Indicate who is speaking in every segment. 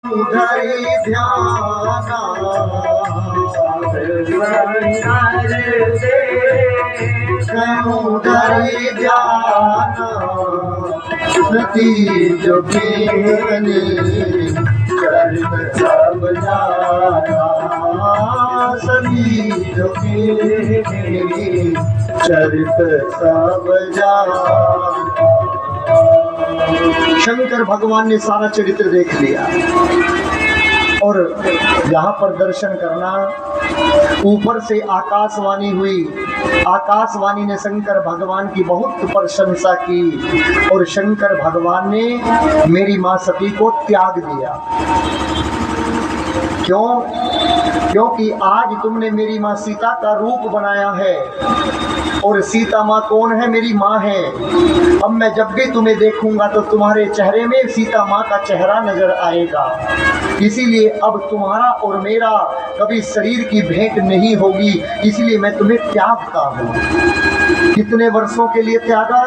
Speaker 1: धरि ध्यान धरि ध्यान सती जोगिनी चरित सब जाना सती जोगिनी चरित सब जाना। शंकर भगवान ने सारा चरित्र देख लिया और यहाँ पर दर्शन करना। ऊपर से आकाशवाणी हुई। आकाशवाणी ने शंकर भगवान की बहुत प्रशंसा की और शंकर भगवान ने मेरी माँ सती को त्याग दिया। क्यों? क्योंकि आज तुमने मेरी माँ सीता का रूप बनाया है और सीता माँ कौन है? मेरी माँ है। अब मैं जब भी तुम्हें देखूंगा तो तुम्हारे चेहरे में सीता माँ का चेहरा नजर आएगा। इसीलिए अब तुम्हारा और मेरा कभी शरीर की भेंट नहीं होगी, इसलिए मैं तुम्हें त्यागता हूँ। कितने वर्षों के लिए त्यागा?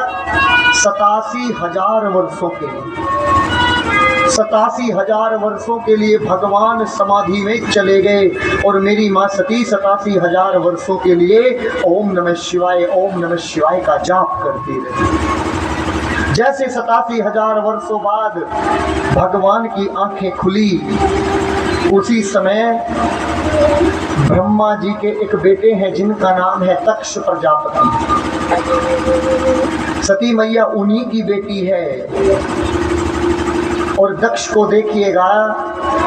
Speaker 1: 87,000 वर्षों के लिए। 87,000 वर्षों के लिए भगवान समाधि में चले गए और मेरी माँ सती 87,000 वर्षों के लिए ओम नमः शिवाय का जाप करती रही। जैसे 87,000 वर्षों बाद भगवान की आंखें खुली, उसी समय ब्रह्मा जी के एक बेटे हैं जिनका नाम है दक्ष प्रजापति। सती मैया उन्हीं की बेटी है। और दक्ष को देखिएगा,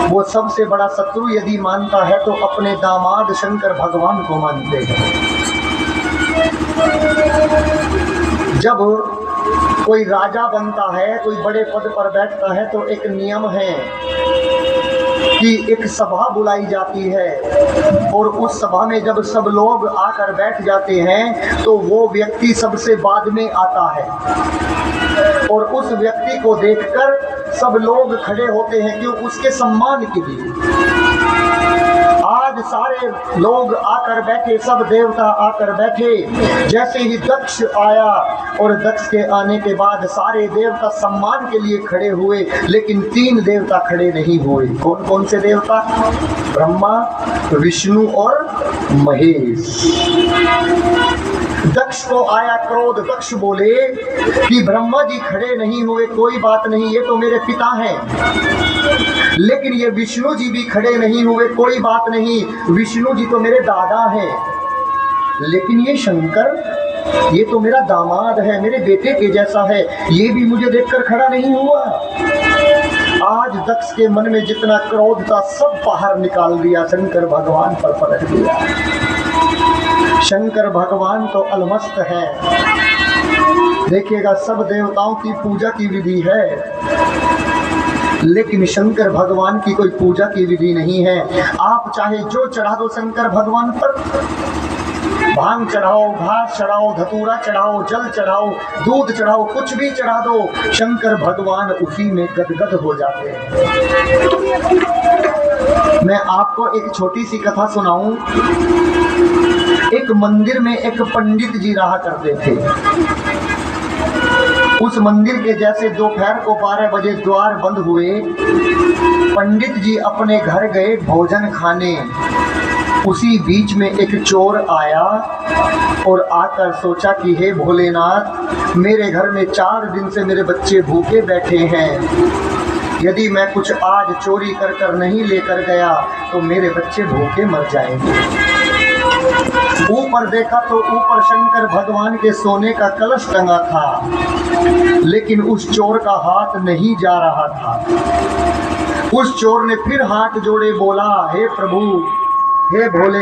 Speaker 1: वो सबसे बड़ा शत्रु यदि मानता है तो अपने दामाद शंकर भगवान को मानते हैं। जब कोई राजा बनता है, कोई बड़े पद पर बैठता है तो एक नियम है कि एक सभा बुलाई जाती है और उस सभा में जब सब लोग आकर बैठ जाते हैं तो वो व्यक्ति सबसे बाद में आता है और उस व्यक्ति को देखकर सब लोग खड़े होते हैं, क्यों? उसके सम्मान के लिए। आज सारे लोग आकर बैठे, सब देवता आकर बैठे। जैसे ही दक्ष आया और दक्ष के आने के बाद सारे देवता सम्मान के लिए खड़े हुए, लेकिन 3 देवता खड़े नहीं हुए। कौन कौन से देवता? ब्रह्मा, विष्णु और महेश। दक्ष को आया क्रोध। दक्ष बोले कि ब्रह्मा जी खड़े नहीं हुए, कोई बात नहीं, ये तो मेरे पिता हैं। लेकिन ये विष्णु जी भी खड़े नहीं हुए, कोई बात नहीं, विष्णु जी तो मेरे दादा हैं। लेकिन ये शंकर, ये तो मेरा दामाद है, मेरे बेटे के जैसा है, ये भी मुझे देखकर खड़ा नहीं हुआ। आज दक्ष के मन में जितना क्रोध था सब बाहर निकाल दिया, शंकर भगवान पर पलट दिया। शंकर भगवान तो अलमस्त है। देखिएगा, सब देवताओं की पूजा की विधि है, लेकिन शंकर भगवान की कोई पूजा की विधि नहीं है। आप चाहे जो चढ़ा दो शंकर भगवान पर, भांग चढ़ाओ, घास चढ़ाओ, धतूरा चढ़ाओ, जल चढ़ाओ, दूध चढ़ाओ, कुछ भी चढ़ा दो, शंकर भगवान उसी में गदगद हो जाते हैं। मैं आपको एक छोटी सी कथा सुनाऊं। एक मंदिर में एक पंडित जी रहा करते थे। उस मंदिर के जैसे दोपहर को 12 बजे द्वार बंद हुए, पंडित जी अपने घर गए भोजन खाने। उसी बीच में एक चोर आया और आकर सोचा कि हे भोलेनाथ, मेरे घर में 4 दिन से मेरे बच्चे भूखे बैठे हैं। यदि मैं कुछ आज चोरी कर नहीं लेकर गया तो मेरे बच्चे भूखे मर जाएंगे। ऊपर देखा तो ऊपर शंकर भगवान के सोने का कलश टंगा था, लेकिन उस चोर का हाथ नहीं जा रहा था। उस चोर ने फिर हाथ जोड़े बोला, हे प्रभु, हे भोले